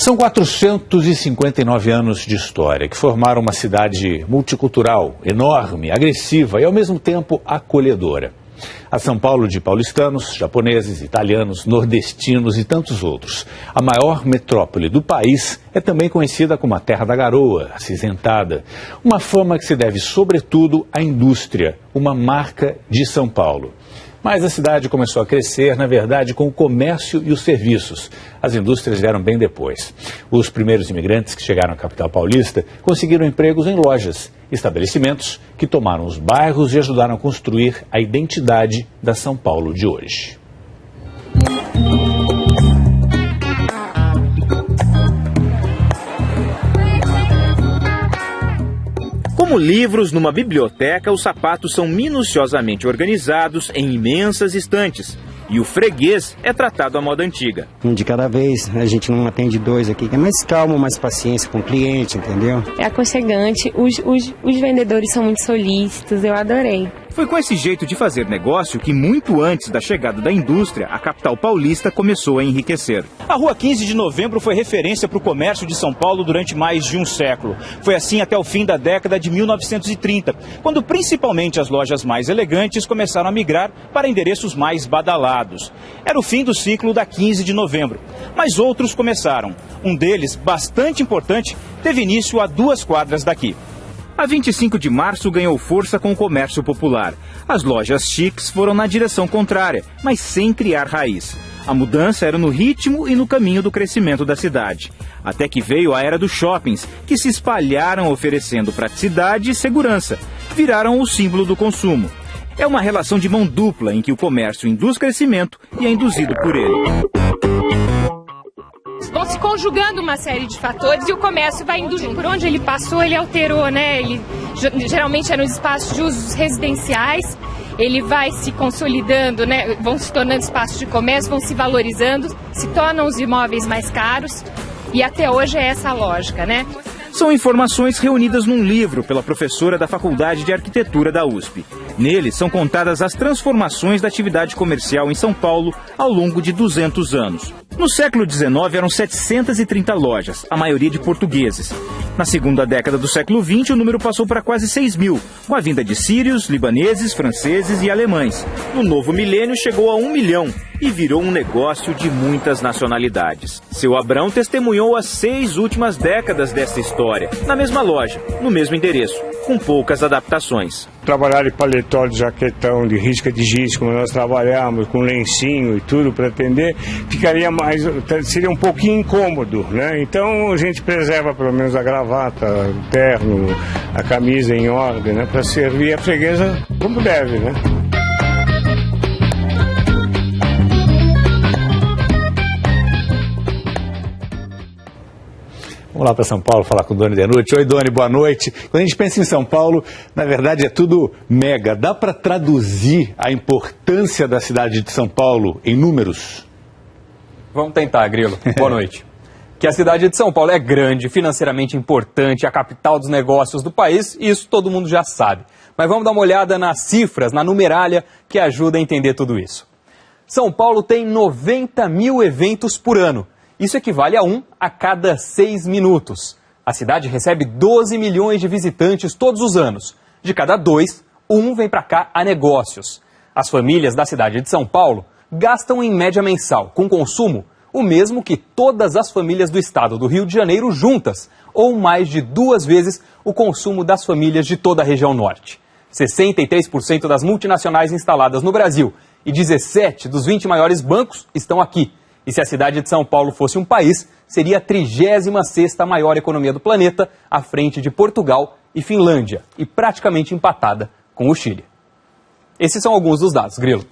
São 459 anos de história que formaram uma cidade multicultural, enorme, agressiva e ao mesmo tempo acolhedora. A São Paulo de paulistanos, japoneses, italianos, nordestinos e tantos outros. A maior metrópole do país é também conhecida como a Terra da Garoa, acinzentada. Uma fama que se deve sobretudo à indústria, uma marca de São Paulo. Mas a cidade começou a crescer, na verdade, com o comércio e os serviços. As indústrias vieram bem depois. Os primeiros imigrantes que chegaram à capital paulista conseguiram empregos em lojas, estabelecimentos que tomaram os bairros e ajudaram a construir a identidade da São Paulo de hoje. Como livros numa biblioteca, os sapatos são minuciosamente organizados em imensas estantes. E o freguês é tratado à moda antiga. Um de cada vez, a gente não atende dois aqui. É mais calmo, mais paciência com o cliente, entendeu? É aconchegante, os vendedores são muito solícitos, eu adorei. Foi com esse jeito de fazer negócio que, muito antes da chegada da indústria, a capital paulista começou a enriquecer. A Rua 15 de Novembro foi referência para o comércio de São Paulo durante mais de um século. Foi assim até o fim da década de 1930, quando principalmente as lojas mais elegantes começaram a migrar para endereços mais badalados. Era o fim do ciclo da 15 de Novembro, mas outros começaram. Um deles, bastante importante, teve início a 2 quadras daqui. A 25 de março ganhou força com o comércio popular. As lojas chiques foram na direção contrária, mas sem criar raiz. A mudança era no ritmo e no caminho do crescimento da cidade. Até que veio a era dos shoppings, que se espalharam oferecendo praticidade e segurança. Viraram o símbolo do consumo. É uma relação de mão dupla em que o comércio induz crescimento e é induzido por ele. Vão se conjugando uma série de fatores e o comércio vai indo junto. Por onde ele passou, ele alterou, né? Ele geralmente eram os espaços de usos residenciais, ele vai se consolidando, né? Vão se tornando espaços de comércio, vão se valorizando, se tornam os imóveis mais caros e até hoje é essa a lógica, né? São informações reunidas num livro pela professora da Faculdade de Arquitetura da USP. Nele são contadas as transformações da atividade comercial em São Paulo ao longo de 200 anos. No século XIX eram 730 lojas, a maioria de portugueses. Na segunda década do século XX, o número passou para quase 6 mil, com a vinda de sírios, libaneses, franceses e alemães. No novo milênio chegou a 1 milhão e virou um negócio de muitas nacionalidades. Seu Abrão testemunhou as 6 últimas décadas dessa história, na mesma loja, no mesmo endereço, com poucas adaptações. Trabalhar de paletó, de jaquetão, de risca de giz, como nós trabalhamos, com lencinho e tudo para atender, seria um pouquinho incômodo, né? Então a gente preserva pelo menos a gravata, o terno, a camisa em ordem, né? Para servir a freguesa como deve, né? Vamos lá para São Paulo falar com o Doni Denucci. Oi, Doni, boa noite. Quando a gente pensa em São Paulo, na verdade é tudo mega. Dá para traduzir a importância da cidade de São Paulo em números? Vamos tentar, Grilo. Boa noite. Que a cidade de São Paulo é grande, financeiramente importante, a capital dos negócios do país, isso todo mundo já sabe. Mas vamos dar uma olhada nas cifras, na numerália, que ajuda a entender tudo isso. São Paulo tem 90 mil eventos por ano. Isso equivale a 1 a cada 6 minutos. A cidade recebe 12 milhões de visitantes todos os anos. De cada 2, 1 vem para cá a negócios. As famílias da cidade de São Paulo gastam em média mensal, com consumo, o mesmo que todas as famílias do estado do Rio de Janeiro juntas, ou mais de 2 vezes o consumo das famílias de toda a região norte. 63% das multinacionais instaladas no Brasil e 17 dos 20 maiores bancos estão aqui. E se a cidade de São Paulo fosse um país, seria a 36ª maior economia do planeta, à frente de Portugal e Finlândia, e praticamente empatada com o Chile. Esses são alguns dos dados, Grilo.